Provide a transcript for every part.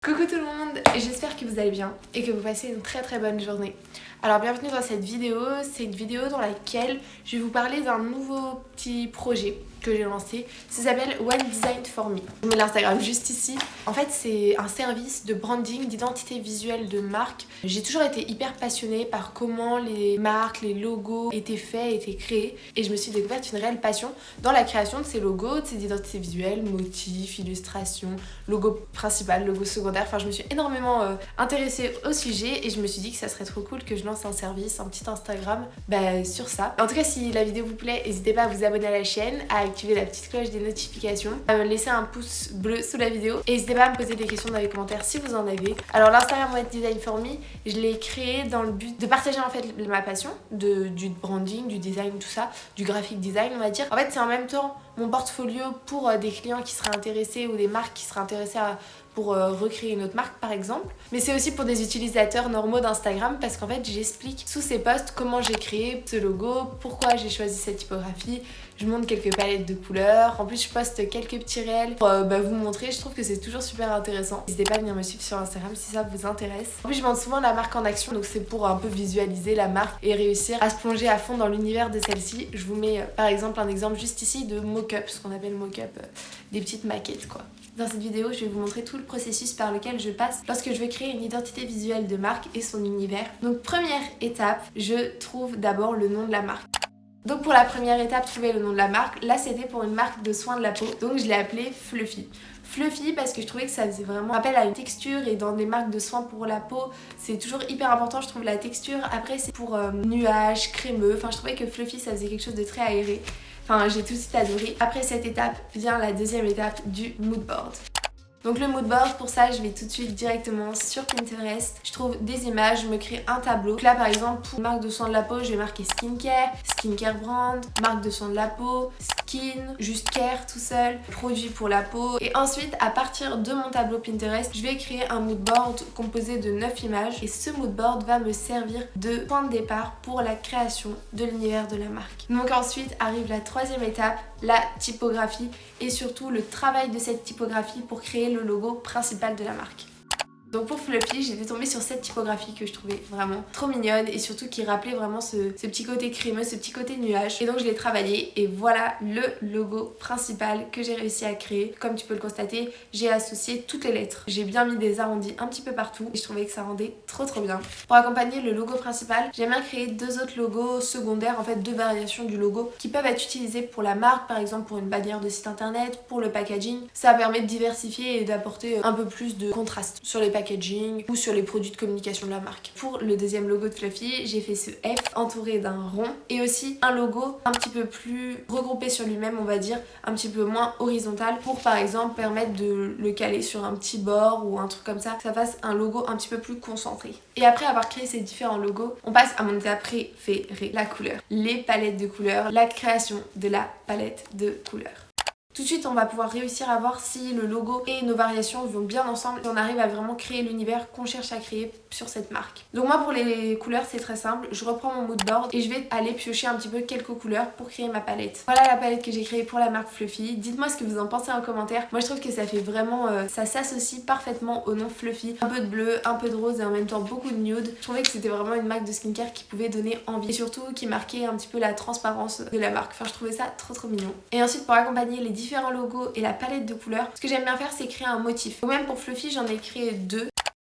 Coucou tout le monde, j'espère que vous allez bien et que vous passez une très bonne journée. Alors bienvenue dans cette vidéo, c'est une vidéo dans laquelle je vais vous parler d'un nouveau petit projet que j'ai lancé. Ça s'appelle One Design for Me. Je mets l'Instagram juste ici. En fait c'est un service de branding, d'identité visuelle de marque. J'ai toujours été hyper passionnée par comment les marques, les logos étaient faits, étaient créés. Et je me suis découverte une réelle passion dans la création de ces logos, de ces identités visuelles, motifs, illustrations, logo principal, logo secondaire. Enfin je me suis énormément intéressée au sujet et je me suis dit que ça serait trop cool que je lance un service, un petit Instagram sur ça. En tout cas si la vidéo vous plaît, n'hésitez pas à vous abonner à la chaîne, à activer la petite cloche des notifications, à me laisser un pouce bleu sous la vidéo et n'hésitez pas à me poser des questions dans les commentaires si vous en avez. Alors l'Instagram One Design for Me, je l'ai créé dans le but de partager en fait ma passion du branding, du design, tout ça, du graphic design on va dire. En fait c'est en même temps mon portfolio pour des clients qui seraient intéressés ou des marques qui seraient intéressées pour recréer une autre marque par exemple. Mais c'est aussi pour des utilisateurs normaux d'Instagram parce qu'en fait j'explique sous ces posts comment j'ai créé ce logo, pourquoi j'ai choisi cette typographie, je montre quelques palettes de couleurs, en plus je poste quelques petits réels pour vous montrer, je trouve que c'est toujours super intéressant. N'hésitez pas à venir me suivre sur Instagram si ça vous intéresse. En plus je montre souvent la marque en action donc c'est pour un peu visualiser la marque et réussir à se plonger à fond dans l'univers de celle-ci. Je vous mets par exemple un exemple juste ici de mock-up, ce qu'on appelle mock-up, des petites maquettes quoi. Dans cette vidéo, je vais vous montrer tout le processus par lequel je passe lorsque je veux créer une identité visuelle de marque et son univers. Donc première étape, je trouve d'abord le nom de la marque. Donc pour la première étape, trouver le nom de la marque, là c'était pour une marque de soins de la peau, donc je l'ai appelée Fluffy. Fluffy parce que je trouvais que ça faisait vraiment appel à une texture et dans des marques de soins pour la peau, c'est toujours hyper important je trouve la texture. Après c'est pour nuages, crémeux, enfin je trouvais que Fluffy ça faisait quelque chose de très aéré. Enfin j'ai tout de suite adoré. Après cette étape vient la deuxième étape du mood board. Donc le mood board, pour ça je vais tout de suite directement sur Pinterest. Je trouve des images, je me crée un tableau. Donc là par exemple pour marque de soins de la peau, je vais marquer skincare brand, marque de soins de la peau, skin, juste care tout seul, produits pour la peau. Et ensuite à partir de mon tableau Pinterest, je vais créer un mood board composé de 9 images. Et ce mood board va me servir de point de départ pour la création de l'univers de la marque. Donc ensuite arrive la troisième étape, la typographie et surtout le travail de cette typographie pour créer le logo principal de la marque. Donc pour Fluffy, j'étais tombée sur cette typographie que je trouvais vraiment trop mignonne et surtout qui rappelait vraiment ce petit côté crémeux, ce petit côté nuage. Et donc je l'ai travaillé et voilà le logo principal que j'ai réussi à créer. Comme tu peux le constater, j'ai associé toutes les lettres. J'ai bien mis des arrondis un petit peu partout et je trouvais que ça rendait trop bien. Pour accompagner le logo principal, j'ai bien créé deux autres logos secondaires, en fait deux variations du logo qui peuvent être utilisées pour la marque, par exemple pour une bannière de site internet, pour le packaging. Ça permet de diversifier et d'apporter un peu plus de contraste sur les packaging ou sur les produits de communication de la marque. Pour le deuxième logo de Fluffy, j'ai fait ce F entouré d'un rond et aussi un logo un petit peu plus regroupé sur lui-même, on va dire, un petit peu moins horizontal pour par exemple permettre de le caler sur un petit bord ou un truc comme ça, que ça fasse un logo un petit peu plus concentré. Et après avoir créé ces différents logos, on passe à mon étape préférée, la couleur. Les palettes de couleurs, la création de la palette de couleurs. Tout de suite on va pouvoir réussir à voir si le logo et nos variations vont bien ensemble et on arrive à vraiment créer l'univers qu'on cherche à créer sur cette marque. Donc moi pour les couleurs c'est très simple, je reprends mon mood board et je vais aller piocher un petit peu quelques couleurs pour créer ma palette. Voilà la palette que j'ai créée pour la marque Fluffy. Dites-moi ce que vous en pensez en commentaire. Moi je trouve que ça fait vraiment, ça s'associe parfaitement au nom Fluffy. Un peu de bleu, un peu de rose et en même temps beaucoup de nude. Je trouvais que c'était vraiment une marque de skincare qui pouvait donner envie et surtout qui marquait un petit peu la transparence de la marque. Enfin je trouvais ça trop mignon. Et ensuite pour accompagner les différents logos et la palette de couleurs, ce que j'aime bien faire c'est créer un motif. Ou même pour Fluffy j'en ai créé deux.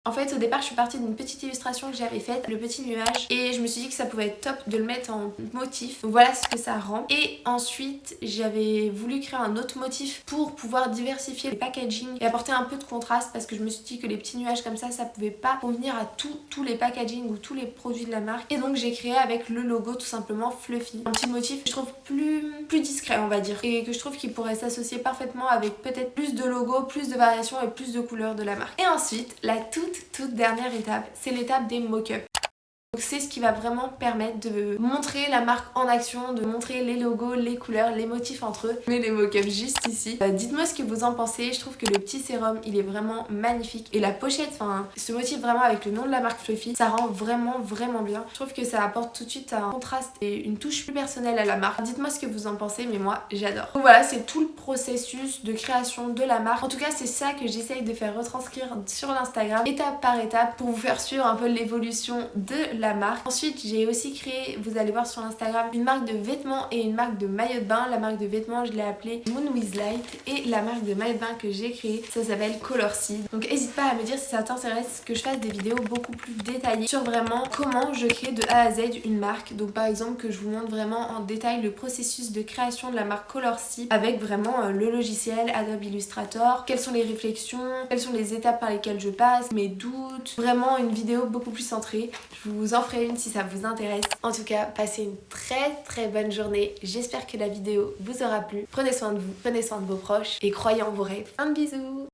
En fait au départ je suis partie d'une petite illustration que j'avais faite, le petit nuage, et je me suis dit que ça pouvait être top de le mettre en motif. Donc voilà ce que ça rend. Et ensuite j'avais voulu créer un autre motif pour pouvoir diversifier les packaging et apporter un peu de contraste parce que je me suis dit que les petits nuages comme ça pouvait pas convenir à tous les packaging ou tous les produits de la marque. Et donc j'ai créé avec le logo tout simplement Fluffy. Un petit motif que je trouve plus discret on va dire et que je trouve qu'il pourrait s'associer parfaitement avec peut-être plus de logos, plus de variations et plus de couleurs de la marque. Et ensuite la toute dernière étape, c'est l'étape des mock-ups. Donc c'est ce qui va vraiment permettre de montrer la marque en action, de montrer les logos, les couleurs, les motifs entre eux. Je mets les mock-ups juste ici. Dites-moi ce que vous en pensez. Je trouve que le petit sérum il est vraiment magnifique. Et la pochette, enfin ce motif vraiment avec le nom de la marque Fluffy, ça rend vraiment bien. Je trouve que ça apporte tout de suite un contraste et une touche plus personnelle à la marque. Dites-moi ce que vous en pensez, mais moi j'adore. Donc voilà, c'est tout le processus de création de la marque. En tout cas c'est ça que j'essaye de faire retranscrire sur l'Instagram, étape par étape, pour vous faire suivre un peu l'évolution de la marque. Ensuite j'ai aussi créé, vous allez voir sur Instagram, une marque de vêtements et une marque de maillot de bain. La marque de vêtements je l'ai appelée Moon with Light et la marque de maillot de bain que j'ai créée, ça s'appelle Color Seed. Donc n'hésite pas à me dire si ça t'intéresse que je fasse des vidéos beaucoup plus détaillées sur vraiment comment je crée de A à Z une marque. Donc par exemple que je vous montre vraiment en détail le processus de création de la marque Color Seed avec vraiment le logiciel Adobe Illustrator, quelles sont les réflexions, quelles sont les étapes par lesquelles je passe, mes doutes, vraiment une vidéo beaucoup plus centrée. Je vous en ferai une si ça vous intéresse. En tout cas, passez une très bonne journée. J'espère que la vidéo vous aura plu. Prenez soin de vous, prenez soin de vos proches et croyez en vos rêves. Un bisou.